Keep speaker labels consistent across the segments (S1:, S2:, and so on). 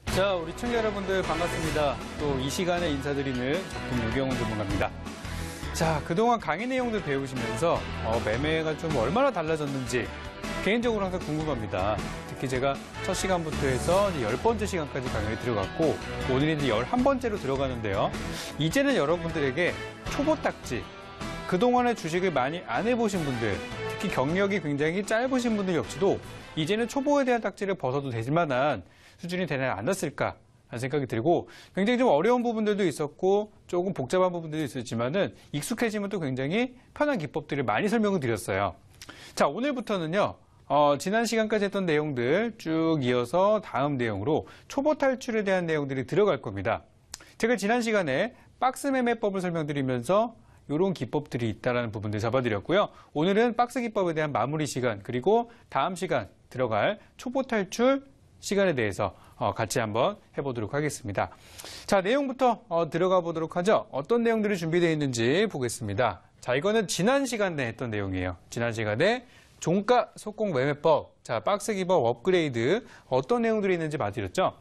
S1: 자, 우리 시청자 여러분들 반갑습니다. 또 이 시간에 인사드리는 작품 유경훈 전문가입니다. 자, 그동안 강의 내용들 배우시면서 매매가 좀 얼마나 달라졌는지 개인적으로 항상 궁금합니다. 특히 제가 첫 시간부터 해서 이제 10번째 시간까지 강의를 들어갔고 오늘이 이제 11번째로 들어가는데요. 이제는 여러분들에게 초보 딱지, 그동안의 주식을 많이 안 해보신 분들, 특히 경력이 굉장히 짧으신 분들 역시도 이제는 초보에 대한 딱지를 벗어도 될 만한 수준이 되지 않았을까 하는 생각이 들고 굉장히 좀 어려운 부분들도 있었고 조금 복잡한 부분들도 있었지만은 익숙해지면 또 굉장히 편한 기법들을 많이 설명을 드렸어요. 자, 오늘부터는요. 지난 시간까지 했던 내용들 쭉 이어서 다음 내용으로 초보 탈출에 대한 내용들이 들어갈 겁니다. 제가 지난 시간에 박스 매매법을 설명드리면서 이런 기법들이 있다는 부분들 잡아드렸고요. 오늘은 박스 기법에 대한 마무리 시간 그리고 다음 시간 들어갈 초보 탈출 시간에 대해서 같이 한번 해보도록 하겠습니다. 자, 내용부터 들어가 보도록 하죠. 어떤 내용들이 준비되어 있는지 보겠습니다. 자, 이거는 지난 시간에 했던 내용이에요. 지난 시간에 종가 속공 매매법, 자, 박스 기법 업그레이드 어떤 내용들이 있는지 봐드렸죠.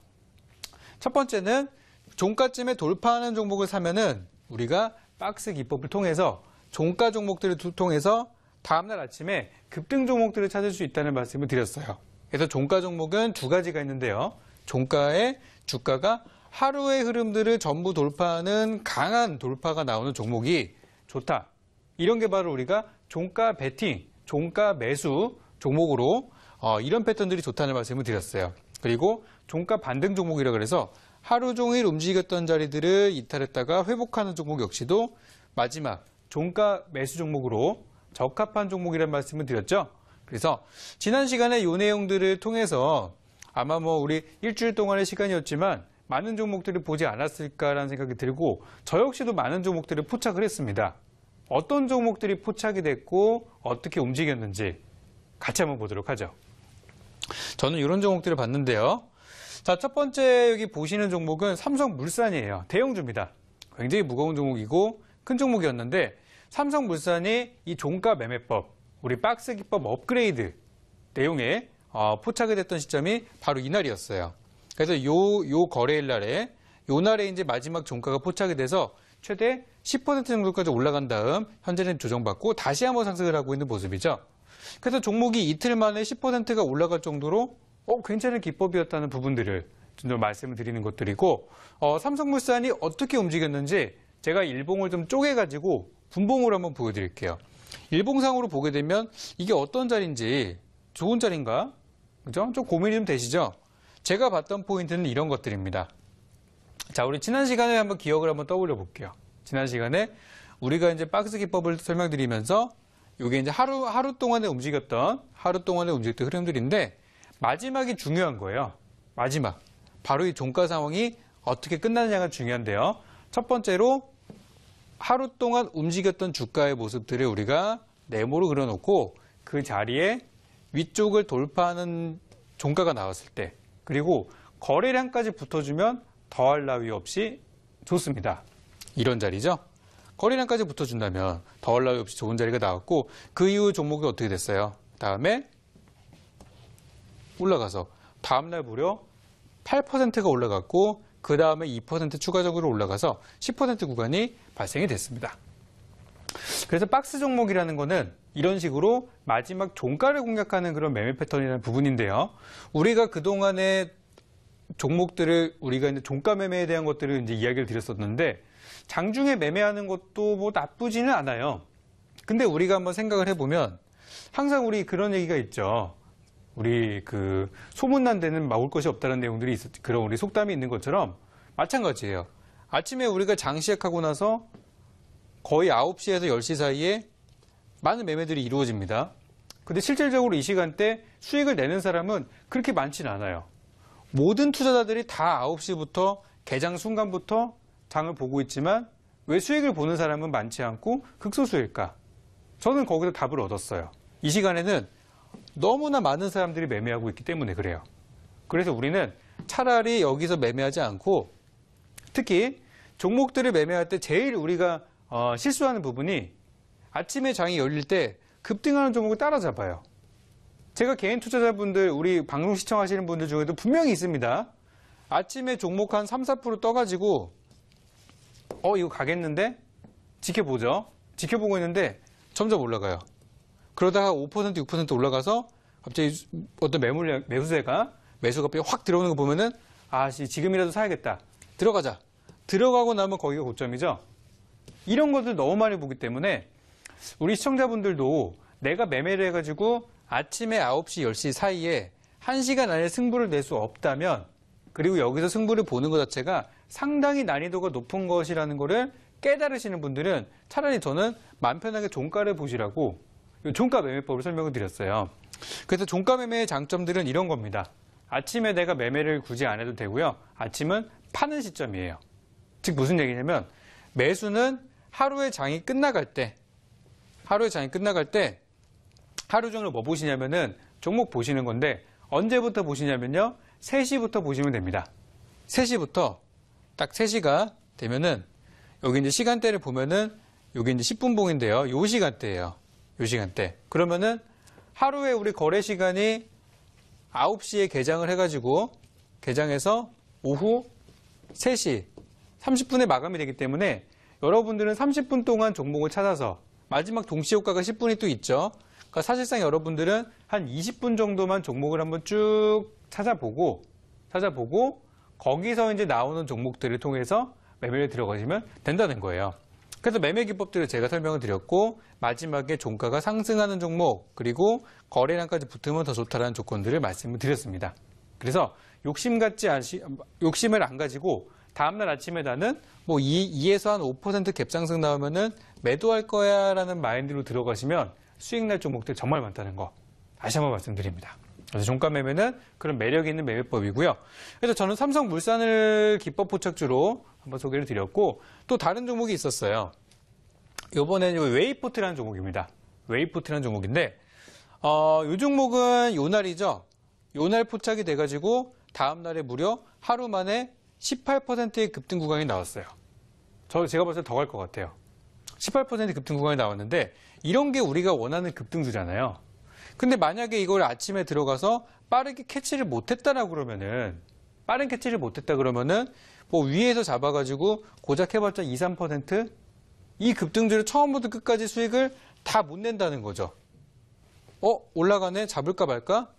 S1: 첫 번째는 종가쯤에 돌파하는 종목을 사면은 우리가 박스 기법을 통해서 종가 종목들을 통해서 다음날 아침에 급등 종목들을 찾을 수 있다는 말씀을 드렸어요. 그래서 종가 종목은 두 가지가 있는데요. 종가의 주가가 하루의 흐름들을 전부 돌파하는 강한 돌파가 나오는 종목이 좋다. 이런 게 바로 우리가 종가 베팅, 종가 매수 종목으로 이런 패턴들이 좋다는 말씀을 드렸어요. 그리고 종가 반등 종목이라 그래서 하루 종일 움직였던 자리들을 이탈했다가 회복하는 종목 역시도 마지막 종가 매수 종목으로 적합한 종목이라는 말씀을 드렸죠. 그래서 지난 시간에 이 내용들을 통해서 아마 우리 일주일 동안의 시간이었지만 많은 종목들을 보지 않았을까라는 생각이 들고 저 역시도 많은 종목들을 포착을 했습니다. 어떤 종목들이 포착이 됐고 어떻게 움직였는지 같이 한번 보도록 하죠. 저는 이런 종목들을 봤는데요. 자, 첫 번째 여기 보시는 종목은 삼성물산이에요. 대형주입니다. 굉장히 무거운 종목이고 큰 종목이었는데 삼성물산이 이 종가 매매법, 우리 박스 기법 업그레이드 내용에 포착이 됐던 시점이 바로 이날이었어요. 그래서 요 거래일 날에 요 날에 이제 마지막 종가가 포착이 돼서 최대 10% 정도까지 올라간 다음 현재는 조정받고 다시 한번 상승을 하고 있는 모습이죠. 그래서 종목이 이틀 만에 10%가 올라갈 정도로 괜찮은 기법이었다는 부분들을 좀 말씀을 드리는 것들이고 삼성물산이 어떻게 움직였는지 제가 일봉을 좀 쪼개가지고 분봉으로 한번 보여드릴게요. 일봉상으로 보게 되면 이게 어떤 자리인지 좋은 자리인가? 그죠? 좀 고민이 좀 되시죠? 제가 봤던 포인트는 이런 것들입니다. 자, 우리 지난 시간에 한번 기억을 한번 떠올려 볼게요. 지난 시간에 우리가 이제 박스 기법을 설명드리면서 이게 이제 하루 동안에 움직였던 흐름들인데 마지막이 중요한 거예요. 마지막. 바로 이 종가 상황이 어떻게 끝나느냐가 중요한데요. 첫 번째로 하루 동안 움직였던 주가의 모습들을 우리가 네모로 그려놓고 그 자리에 위쪽을 돌파하는 종가가 나왔을 때 그리고 거래량까지 붙어주면 더할 나위 없이 좋습니다. 이런 자리죠. 거래량까지 붙어준다면 더할 나위 없이 좋은 자리가 나왔고 그 이후 종목이 어떻게 됐어요? 다음에 올라가서 다음날 무려 8%가 올라갔고 그 다음에 2% 추가적으로 올라가서 10% 구간이 발생이 됐습니다. 그래서 박스 종목이라는 거는 이런 식으로 마지막 종가를 공략하는 그런 매매 패턴이라는 부분인데요. 우리가 그동안의 종목들을 우리가 이제 종가 매매에 대한 것들을 이제 이야기를 드렸었는데 장중에 매매하는 것도 나쁘지는 않아요. 근데 우리가 한번 생각을 해보면 항상 우리 그런 얘기가 있죠. 우리 소문난 데는 막을 것이 없다는 내용들이 그런 우리 속담이 있는 것처럼 마찬가지예요. 아침에 우리가 장 시작하고 나서 거의 9시에서 10시 사이에 많은 매매들이 이루어집니다. 근데 실질적으로 이 시간대 수익을 내는 사람은 그렇게 많지는 않아요. 모든 투자자들이 다 9시부터 개장 순간부터 장을 보고 있지만 왜 수익을 보는 사람은 많지 않고 극소수일까? 저는 거기서 답을 얻었어요. 이 시간에는 너무나 많은 사람들이 매매하고 있기 때문에 그래요. 그래서 우리는 차라리 여기서 매매하지 않고 특히 종목들을 매매할 때 제일 우리가 실수하는 부분이 아침에 장이 열릴 때 급등하는 종목을 따라잡아요. 제가 개인 투자자분들, 우리 방송 시청하시는 분들 중에도 분명히 있습니다. 아침에 종목 한 3, 4% 떠가지고 이거 가겠는데? 지켜보죠. 지켜보고 있는데 점점 올라가요. 그러다가 5%, 6% 올라가서 갑자기 어떤 매수가 갑자기 확 들어오는 거 보면은 지금이라도 사야겠다. 들어가자. 들어가고 나면 거기가 고점이죠. 이런 것들 너무 많이 보기 때문에 우리 시청자분들도 내가 매매를 해가지고 아침에 9시, 10시 사이에 1시간 안에 승부를 낼 수 없다면, 그리고 여기서 승부를 보는 것 자체가 상당히 난이도가 높은 것이라는 거를 깨달으시는 분들은 차라리 저는 마음 편하게 종가를 보시라고 종가 매매법을 설명을 드렸어요. 그래서 종가 매매의 장점들은 이런 겁니다. 아침에 내가 매매를 굳이 안 해도 되고요. 아침은 파는 시점이에요. 즉 무슨 얘기냐면 매수는 하루의 장이 끝나갈 때 하루 종일 뭐 보시냐면은 종목 보시는 건데 언제부터 보시냐면요. 3시부터 보시면 됩니다. 3시부터 딱 3시가 되면은 여기 이제 시간대를 보면은 여기 이제 10분 봉인데요. 요 시간대예요. 요 시간대. 그러면은 하루에 우리 거래 시간이 9시에 개장을 해가지고 개장해서 오후 3시 30분에 마감이 되기 때문에 여러분들은 30분 동안 종목을 찾아서 마지막 동시효과가 10분이 또 있죠. 그러니까 사실상 여러분들은 한 20분 정도만 종목을 한번 쭉 찾아보고 거기서 이제 나오는 종목들을 통해서 매매를 들어가시면 된다는 거예요. 그래서 매매 기법들을 제가 설명을 드렸고 마지막에 종가가 상승하는 종목 그리고 거래량까지 붙으면 더 좋다라는 조건들을 말씀을 드렸습니다. 그래서 욕심을 안 가지고 다음날 아침에 나는 뭐 2에서 한 5% 갭상승 나오면은 매도할 거야 라는 마인드로 들어가시면 수익 날 종목들 정말 많다는 거 다시 한번 말씀드립니다. 그래서 종가 매매는 그런 매력 있는 매매법이고요. 그래서 저는 삼성물산을 기법 포착주로 한번 소개를 드렸고 또 다른 종목이 있었어요. 이번에는 웨이포트라는 종목입니다. 웨이포트라는 종목인데 이 종목은 요날이죠. 요날 포착이 돼가지고 다음날에 무려 하루 만에 18%의 급등 구간이 나왔어요. 제가 봤을 때 더 갈 것 같아요. 18% 급등 구간이 나왔는데 이런 게 우리가 원하는 급등주잖아요. 근데 만약에 이걸 아침에 들어가서 빠르게 캐치를 못했다라고 그러면은 빠른 캐치를 못했다 그러면은 뭐 위에서 잡아가지고 고작 해봤자 2, 3% 이 급등주를 처음부터 끝까지 수익을 다 못 낸다는 거죠. 올라가네 잡을까 말까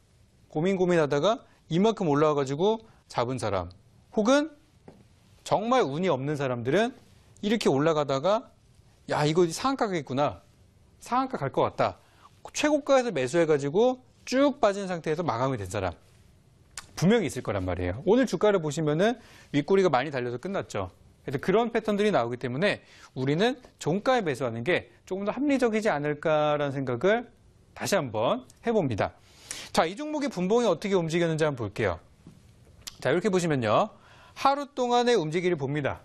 S1: 고민하다가 이만큼 올라와가지고 잡은 사람 혹은 정말 운이 없는 사람들은 이렇게 올라가다가 야 이거 상한가 가겠구나 상한가 갈 것 같다 최고가에서 매수해가지고 쭉 빠진 상태에서 마감이 된 사람 분명히 있을 거란 말이에요. 오늘 주가를 보시면은 윗꼬리가 많이 달려서 끝났죠. 그래서 그런 패턴들이 나오기 때문에 우리는 종가에 매수하는 게 조금 더 합리적이지 않을까라는 생각을 다시 한번 해봅니다. 자, 이 종목의 분봉이 어떻게 움직였는지 한번 볼게요. 자, 이렇게 보시면요. 하루 동안의 움직임을 봅니다.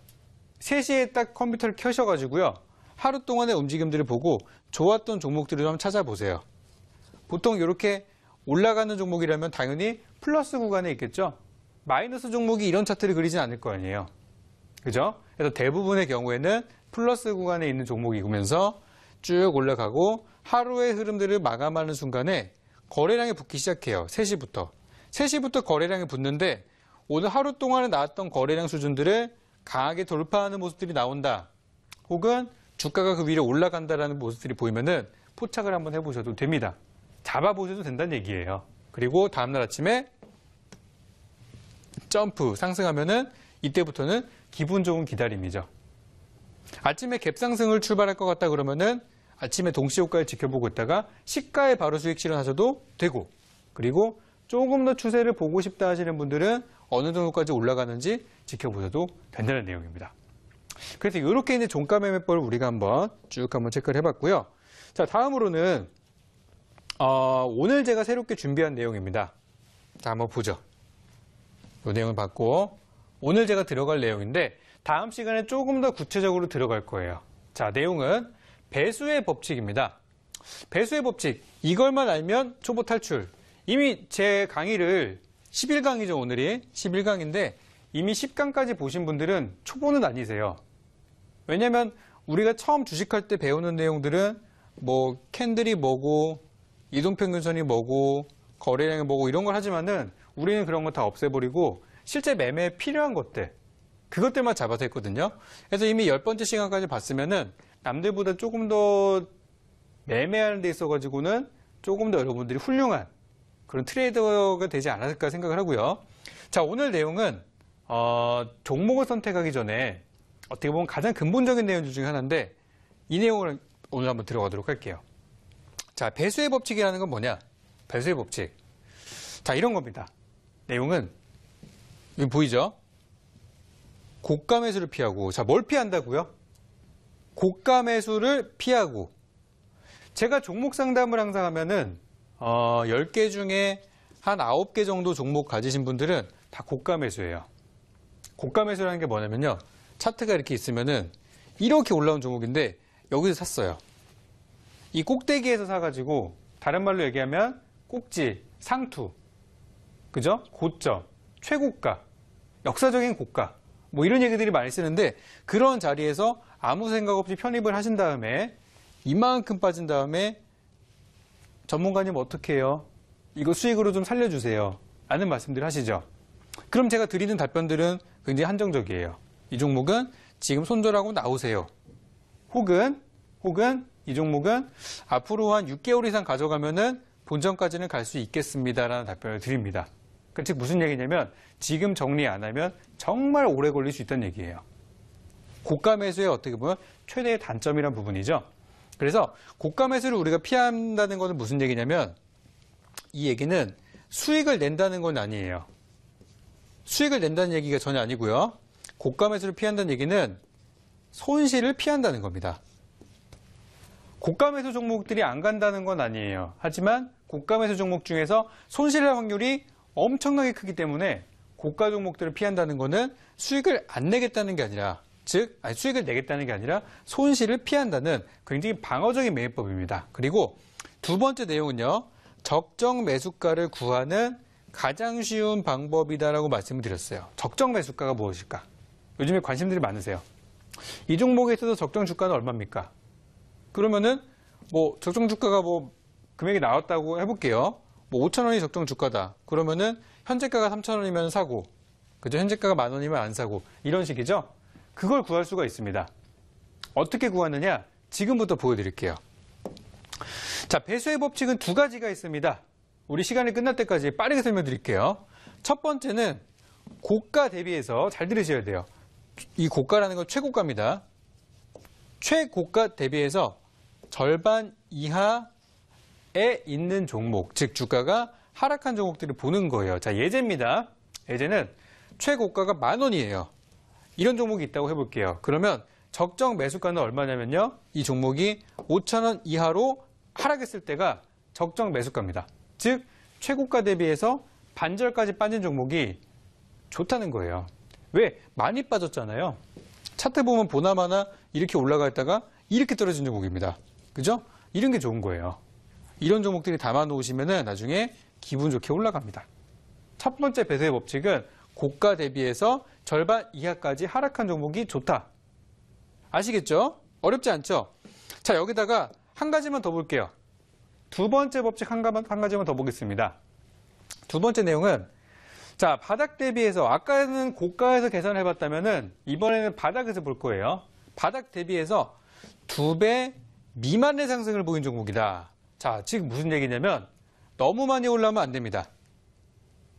S1: 3시에 딱 컴퓨터를 켜셔가지고요. 하루 동안의 움직임들을 보고 좋았던 종목들을 한번 찾아보세요. 보통 이렇게 올라가는 종목이라면 당연히 플러스 구간에 있겠죠. 마이너스 종목이 이런 차트를 그리진 않을 거 아니에요. 그죠? 그래서 대부분의 경우에는 플러스 구간에 있는 종목이면서 쭉 올라가고 하루의 흐름들을 마감하는 순간에 거래량이 붙기 시작해요. 3시부터. 3시부터 거래량이 붙는데 오늘 하루 동안에 나왔던 거래량 수준들을 강하게 돌파하는 모습들이 나온다. 혹은 주가가 그 위로 올라간다라는 모습들이 보이면은 포착을 한번 해보셔도 됩니다. 잡아보셔도 된다는 얘기예요. 그리고 다음날 아침에 점프 상승하면은 이때부터는 기분 좋은 기다림이죠. 아침에 갭상승을 출발할 것 같다 그러면은 아침에 동시효과를 지켜보고 있다가 시가에 바로 수익 실현하셔도 되고 그리고 조금 더 추세를 보고 싶다 하시는 분들은 어느 정도까지 올라가는지 지켜보셔도 된다는 내용입니다. 그래서 이렇게 이제 종가 매매법을 우리가 한번 체크를 해봤고요. 자, 다음으로는 오늘 제가 새롭게 준비한 내용입니다. 자, 한번 보죠. 이 내용을 봤고 오늘 제가 들어갈 내용인데 다음 시간에 조금 더 구체적으로 들어갈 거예요. 자, 내용은 배수의 법칙입니다. 배수의 법칙, 이걸만 알면 초보 탈출. 이미 제 강의를 11강이죠, 오늘이. 11강인데 이미 10강까지 보신 분들은 초보는 아니세요. 왜냐면 우리가 처음 주식할 때 배우는 내용들은 뭐 캔들이 뭐고 이동평균선이 뭐고 거래량이 뭐고 이런 걸 하지만은 우리는 그런 거 다 없애버리고 실제 매매에 필요한 것들, 그것들만 잡아서 했거든요. 그래서 이미 10번째 시간까지 봤으면은 남들보다 조금 더 매매하는 데 있어가지고는 조금 더 여러분들이 훌륭한 그런 트레이더가 되지 않았을까 생각을 하고요. 자, 오늘 내용은 종목을 선택하기 전에 어떻게 보면 가장 근본적인 내용 중에 하나인데 이 내용을 오늘 한번 들어가도록 할게요. 자, 배수의 법칙이라는 건 뭐냐? 배수의 법칙. 자, 이런 겁니다. 내용은 여기 보이죠? 고가 매수를 피하고, 자, 뭘 피한다고요? 고가 매수를 피하고. 제가 종목 상담을 항상 하면은 10개 중에 한 9개 정도 종목 가지신 분들은 다 고가 매수예요. 고가 매수라는 게 뭐냐면요. 차트가 이렇게 있으면은 이렇게 올라온 종목인데 여기서 샀어요. 이 꼭대기에서 사가지고 다른 말로 얘기하면 꼭지, 상투, 그죠? 고점, 최고가, 역사적인 고가 뭐 이런 얘기들이 많이 쓰는데 그런 자리에서 아무 생각 없이 편입을 하신 다음에 이만큼 빠진 다음에 전문가님 어떻게 해요? 이거 수익으로 좀 살려주세요. 라는 말씀들 하시죠. 그럼 제가 드리는 답변들은 굉장히 한정적이에요. 이 종목은 지금 손절하고 나오세요. 혹은 이 종목은 앞으로 한 6개월 이상 가져가면은 본전까지는 갈 수 있겠습니다라는 답변을 드립니다. 즉 무슨 얘기냐면 지금 정리 안 하면 정말 오래 걸릴 수 있다는 얘기예요. 고가 매수의 어떻게 보면 최대의 단점이란 부분이죠. 그래서 고가 매수를 우리가 피한다는 것은 무슨 얘기냐면 이 얘기는 수익을 낸다는 건 아니에요. 수익을 낸다는 얘기가 전혀 아니고요. 고가 매수를 피한다는 얘기는 손실을 피한다는 겁니다. 고가 매수 종목들이 안 간다는 건 아니에요. 하지만 고가 매수 종목 중에서 손실할 확률이 엄청나게 크기 때문에 고가 종목들을 피한다는 것은 수익을 안 내겠다는 게 아니라 수익을 내겠다는 게 아니라 손실을 피한다는 굉장히 방어적인 매매법입니다. 그리고 두 번째 내용은요. 적정 매수가를 구하는 가장 쉬운 방법이다라고 말씀을 드렸어요. 적정 매수가가 무엇일까? 요즘에 관심들이 많으세요. 이 종목에 있어서 적정 주가는 얼마입니까? 그러면은 뭐 적정 주가가 뭐 금액이 나왔다고 해볼게요. 뭐 5,000원이 적정 주가다. 그러면은 현재가가 3,000원이면 사고, 그죠? 현재가가 10,000원이면 안 사고 이런 식이죠. 그걸 구할 수가 있습니다. 어떻게 구하느냐? 지금부터 보여드릴게요. 자, 배수의 법칙은 두 가지가 있습니다. 우리 시간이 끝날 때까지 빠르게 설명드릴게요. 첫 번째는 고가 대비해서 잘 들으셔야 돼요. 이 고가라는 건 최고가입니다. 최고가 대비해서 절반 이하에 있는 종목, 즉 주가가 하락한 종목들을 보는 거예요. 자, 예제입니다. 예제는 최고가가 10,000원이에요. 이런 종목이 있다고 해볼게요. 그러면 적정 매수가는 얼마냐면요. 이 종목이 5,000원 이하로 하락했을 때가 적정 매수가입니다. 즉 최고가 대비해서 반절까지 빠진 종목이 좋다는 거예요. 왜? 많이 빠졌잖아요. 차트 보면 보나마나 이렇게 올라가 있다가 이렇게 떨어진 종목입니다. 그죠? 이런 게 좋은 거예요. 이런 종목들이 담아 놓으시면 나중에 기분 좋게 올라갑니다. 첫 번째 배수의 법칙은 고가 대비해서 절반 이하까지 하락한 종목이 좋다. 아시겠죠? 어렵지 않죠? 자, 여기다가 한 가지만 더 볼게요. 두 번째 법칙 한 가지만 더 보겠습니다. 두 번째 내용은 자, 바닥 대비해서 아까는 고가에서 계산을 해봤다면은 이번에는 바닥에서 볼 거예요. 바닥 대비해서 2배 미만의 상승을 보인 종목이다. 자, 지금 무슨 얘기냐면 너무 많이 올라오면 안 됩니다.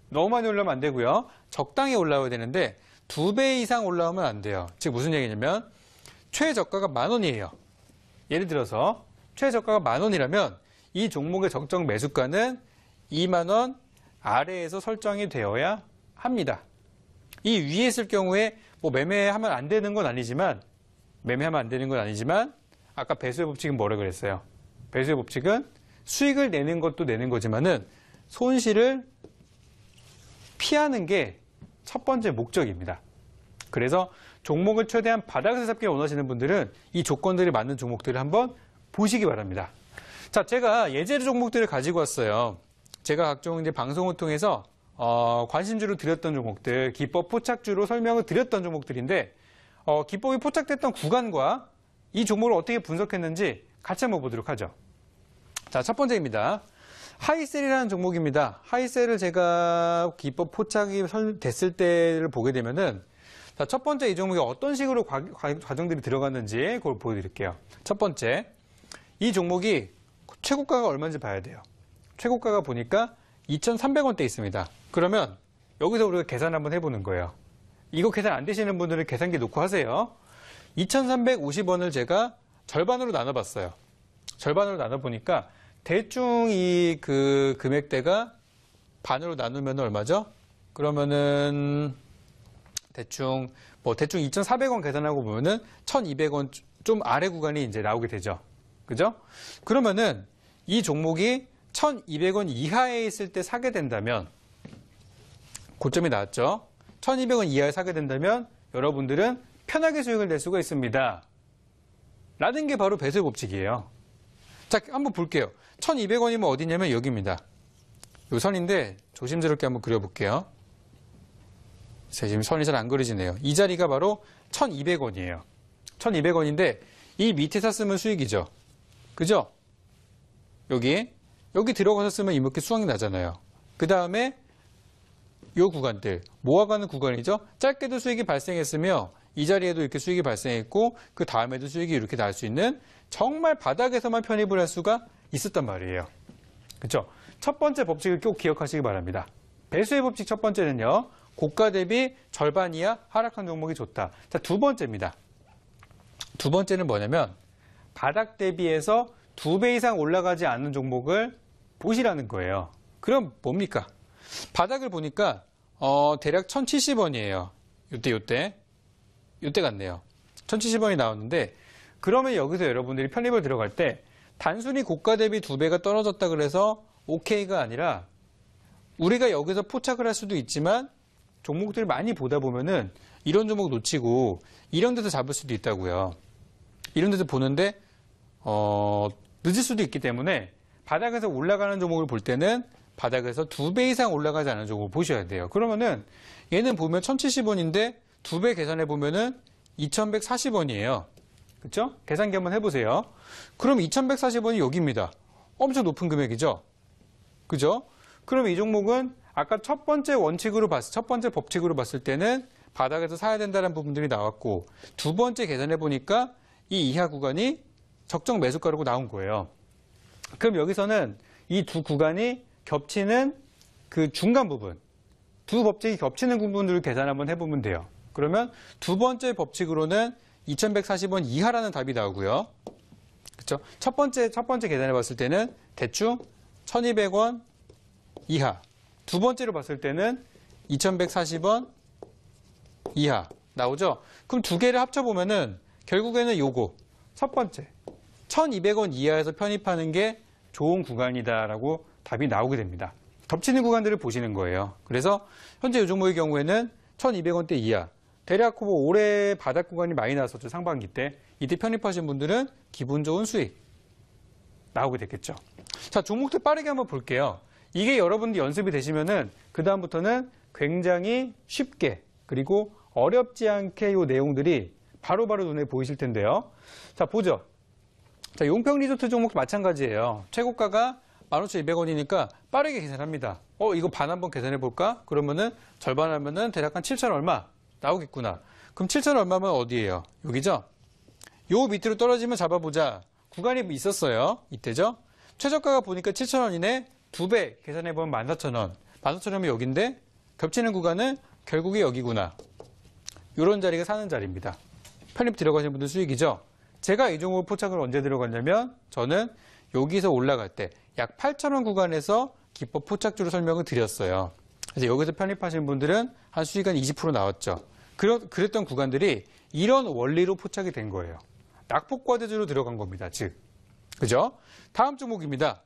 S1: 너무 많이 올라오면 안 되고요. 적당히 올라와야 되는데 2배 이상 올라오면 안 돼요. 즉 무슨 얘기냐면 최저가가 10,000원이에요. 예를 들어서 최저가가 10,000원이라면 이 종목의 적정 매수가는 20,000원 아래에서 설정이 되어야 합니다. 이 위에 있을 경우에 뭐 매매하면 안 되는 건 아니지만 아까 배수의 법칙은 뭐라 그랬어요? 배수의 법칙은 수익을 내는 것도 내는 거지만은 손실을 피하는 게 첫 번째 목적입니다. 그래서 종목을 최대한 바닥에서 잡기 원하시는 분들은 이 조건들이 맞는 종목들을 한번 보시기 바랍니다. 자, 제가 예제 종목들을 가지고 왔어요. 제가 각종 이제 방송을 통해서 관심주로 드렸던 종목들, 기법 포착주로 설명을 드렸던 종목들인데 기법이 포착됐던 구간과 이 종목을 어떻게 분석했는지 같이 한번 보도록 하죠. 자, 첫 번째입니다. 하이셀이라는 종목입니다. 하이셀을 제가 기법 포착이 됐을 때를 보게 되면은 자, 첫 번째 이 종목이 어떤 식으로 과정들이 들어갔는지 그걸 보여드릴게요. 첫 번째, 이 종목이 최고가가 얼마인지 봐야 돼요. 최고가가 보니까 2,300원대 있습니다. 그러면 여기서 우리가 계산 한번 해보는 거예요. 이거 계산 안 되시는 분들은 계산기 놓고 하세요. 2,350원을 제가 절반으로 나눠봤어요. 절반으로 나눠보니까 대충 이 금액대가 반으로 나누면 얼마죠? 그러면은 대충 2,400원 계산하고 보면은 1,200원 좀 아래 구간이 이제 나오게 되죠. 그죠? 그러면은 이 종목이 1,200원 이하에 있을 때 사게 된다면 고점이 나왔죠. 1,200원 이하에 사게 된다면 여러분들은 편하게 수익을 낼 수가 있습니다. 라는 게 바로 배수의 법칙이에요. 자, 한번 볼게요. 1,200원이면 어디냐면 여기입니다. 요 선인데 조심스럽게 한번 그려볼게요. 지금 선이 잘 안 그려지네요. 이 자리가 바로 1,200원이에요. 1,200원인데 이 밑에 샀으면 수익이죠. 그죠? 여기 들어가서 쓰면 이렇게 수확이 나잖아요. 그 다음에 요 구간들, 모아가는 구간이죠. 짧게도 수익이 발생했으며 이 자리에도 이렇게 수익이 발생했고 그 다음에도 수익이 이렇게 날 수 있는 정말 바닥에서만 편입을 할 수가 있었단 말이에요. 그렇죠? 첫 번째 법칙을 꼭 기억하시기 바랍니다. 배수의 법칙 첫 번째는요. 고가 대비 절반 이하 하락한 종목이 좋다. 자, 두 번째입니다. 두 번째는 뭐냐면 바닥 대비해서 2배 이상 올라가지 않는 종목을 보시라는 거예요. 그럼 뭡니까? 바닥을 보니까 대략 1,070원이에요. 요때 같네요. 1,070원이 나왔는데 그러면 여기서 여러분들이 편입을 들어갈 때 단순히 고가 대비 2배가 떨어졌다 그래서 오케이가 아니라 우리가 여기서 포착을 할 수도 있지만 종목들을 많이 보다 보면은 이런 종목 놓치고 이런 데서 잡을 수도 있다고요. 이런 데서 보는데 늦을 수도 있기 때문에 바닥에서 올라가는 종목을 볼 때는 바닥에서 2배 이상 올라가지 않은 종목을 보셔야 돼요. 그러면은 얘는 보면 1,070원인데 2배 계산해 보면은 2,140원이에요. 그렇죠? 계산기 한번 해보세요. 그럼 2,140원이 여기입니다. 엄청 높은 금액이죠? 그죠? 그럼 이 종목은 아까 첫 번째 법칙으로 봤을 때는 바닥에서 사야 된다는 부분들이 나왔고 두 번째 계산해 보니까 이 이하 구간이 적정 매수가라고 나온 거예요. 그럼 여기서는 이 두 구간이 겹치는 그 중간 부분, 두 법칙이 겹치는 부분들을 계산 한번 해보면 돼요. 그러면 두 번째 법칙으로는 2,140원 이하라는 답이 나오고요. 그렇죠? 첫 번째 계산해 봤을 때는 대충 1,200원 이하. 두 번째로 봤을 때는 2,140원 이하 나오죠? 그럼 두 개를 합쳐보면은 결국에는 요거 첫 번째 1,200원 이하에서 편입하는 게 좋은 구간이다라고 답이 나오게 됩니다. 겹치는 구간들을 보시는 거예요. 그래서 현재 이 종목의 경우에는 1,200원대 이하 대략 올해 바닥 구간이 많이 나왔었죠. 상반기 때. 이때 편입하신 분들은 기분 좋은 수익 나오게 됐겠죠. 자, 종목들 빠르게 한번 볼게요. 이게 여러분들 연습이 되시면은 그 다음부터는 굉장히 쉽게 그리고 어렵지 않게 이 내용들이 바로바로 눈에 보이실 텐데요. 자, 보죠. 자, 용평 리조트 종목도 마찬가지예요. 최고가가 15,200원이니까 빠르게 계산합니다. 이거 반 한번 계산해 볼까? 그러면은 절반 하면은 대략 한 7,000 얼마 나오겠구나. 그럼 7,000 얼마면 어디예요? 여기죠? 요 밑으로 떨어지면 잡아보자. 구간이 있었어요. 이때죠? 최저가가 보니까 7,000원이네. 2배 계산해보면 14,000원. 14,000원이면 여긴데 겹치는 구간은 결국에 여기구나. 이런 자리가 사는 자리입니다. 편입 들어가신 분들 수익이죠. 제가 이 종목 포착을 언제 들어갔냐면 저는 여기서 올라갈 때 약 8,000원 구간에서 기법 포착주로 설명을 드렸어요. 그래서 여기서 편입하신 분들은 한 수익 한 20% 나왔죠. 그랬던 구간들이 이런 원리로 포착이 된 거예요. 낙폭과대주로 들어간 겁니다. 즉, 그죠? 다음 종목입니다.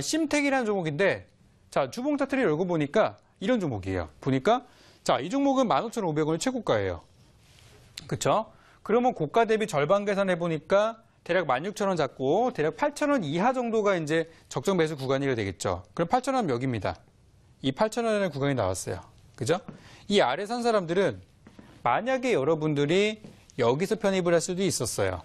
S1: 심텍이라는 종목인데, 자, 주봉 차트를 열고 보니까 이런 종목이에요. 보니까, 자, 이 종목은 15,500원이 최고가예요. 그쵸? 그러면 고가 대비 절반 계산해 보니까 대략 16,000원 잡고 대략 8,000원 이하 정도가 이제 적정 매수 구간이 되겠죠. 그럼 8,000원 여기입니다. 이 8,000원의 구간이 나왔어요. 그죠? 이 아래 산 사람들은 만약에 여러분들이 여기서 편입을 할 수도 있었어요.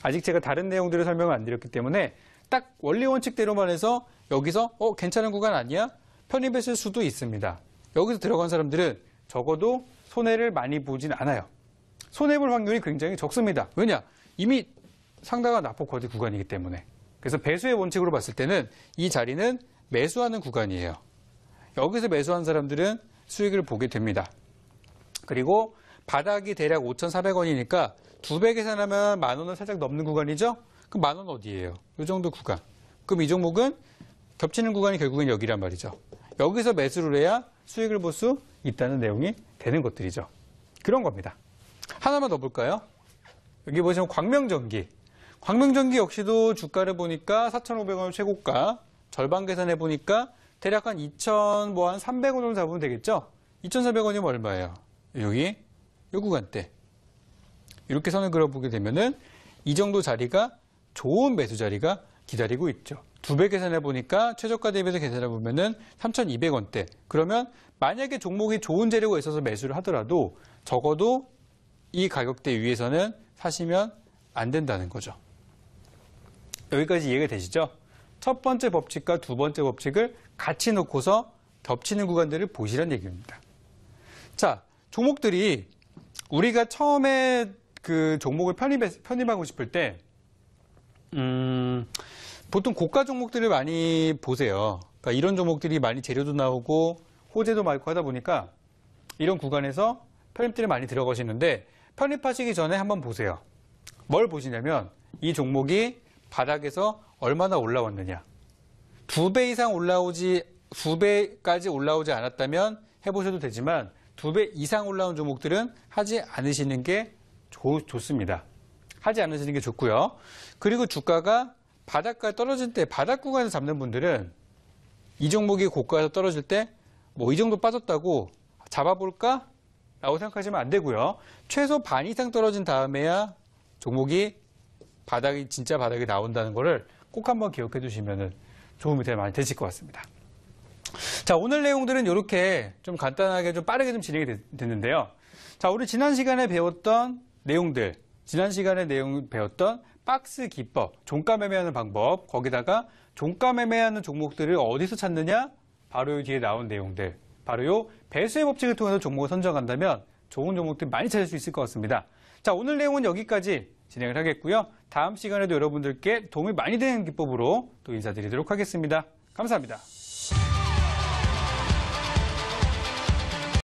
S1: 아직 제가 다른 내용들을 설명을 안 드렸기 때문에 딱 원리 원칙대로만 해서 여기서 괜찮은 구간 아니야? 편입했을 수도 있습니다. 여기서 들어간 사람들은 적어도 손해를 많이 보진 않아요. 손해볼 확률이 굉장히 적습니다. 왜냐? 이미 상당한 낙폭 거대 구간이기 때문에. 그래서 배수의 원칙으로 봤을 때는 이 자리는 매수하는 구간이에요. 여기서 매수한 사람들은 수익을 보게 됩니다. 그리고 바닥이 대략 5,400원이니까 2배 계산하면 10,000원을 살짝 넘는 구간이죠? 그럼 10,000원 어디예요? 이 정도 구간. 그럼 이 종목은 겹치는 구간이 결국엔 여기란 말이죠. 여기서 매수를 해야 수익을 볼 수 있다는 내용이 되는 것들이죠. 그런 겁니다. 하나만 더 볼까요? 여기 보시면 광명전기. 광명전기 역시도 주가를 보니까 4,500원 최고가, 절반 계산해 보니까 대략 한 2,000, 한 300원 정도 잡으면 되겠죠? 2,400원이면 얼마예요? 여기, 이 구간대. 이렇게 선을 그려보게 되면은 이 정도 자리가 좋은 매수 자리가 기다리고 있죠. 2배 계산해 보니까 최저가 대비해서 계산해 보면은 3,200원대. 그러면 만약에 종목이 좋은 재료가 있어서 매수를 하더라도 적어도 이 가격대 위에서는 사시면 안 된다는 거죠. 여기까지 이해가 되시죠? 첫 번째 법칙과 두 번째 법칙을 같이 놓고서 겹치는 구간들을 보시라는 얘기입니다. 자, 종목들이 우리가 처음에 그 종목을 편입하고 싶을 때 보통 고가 종목들을 많이 보세요. 그러니까 이런 종목들이 많이 재료도 나오고 호재도 많고 하다 보니까 이런 구간에서 편입들이 많이 들어가시는데 편입하시기 전에 한번 보세요. 뭘 보시냐면 이 종목이 바닥에서 얼마나 올라왔느냐. 2배 이상 2배까지 올라오지 않았다면 해보셔도 되지만 2배 이상 올라온 종목들은 하지 않으시는 게 좋습니다. 하지 않으시는 게 좋고요. 그리고 주가가 바닥까지 떨어질 때 바닥 구간에서 잡는 분들은 이 종목이 고가에서 떨어질 때 뭐 이 정도 빠졌다고 잡아볼까? 라고 생각하시면 안 되고요. 최소 반 이상 떨어진 다음에야 종목이 진짜 바닥이 나온다는 거를 꼭 한번 기억해 두시면 도움이 많이 되실 것 같습니다. 자, 오늘 내용들은 이렇게 좀 간단하게 좀 빠르게 좀 진행이 됐는데요. 자, 우리 지난 시간에 배웠던 내용들, 배웠던 박스 기법, 종가 매매하는 방법, 거기다가 종가 매매하는 종목들을 어디서 찾느냐? 바로 이 뒤에 나온 내용들, 바로 요 배수의 법칙을 통해서 종목을 선정한다면 좋은 종목들 많이 찾을 수 있을 것 같습니다. 자, 오늘 내용은 여기까지 진행을 하겠고요. 다음 시간에도 여러분들께 도움이 많이 되는 기법으로 또 인사드리도록 하겠습니다. 감사합니다.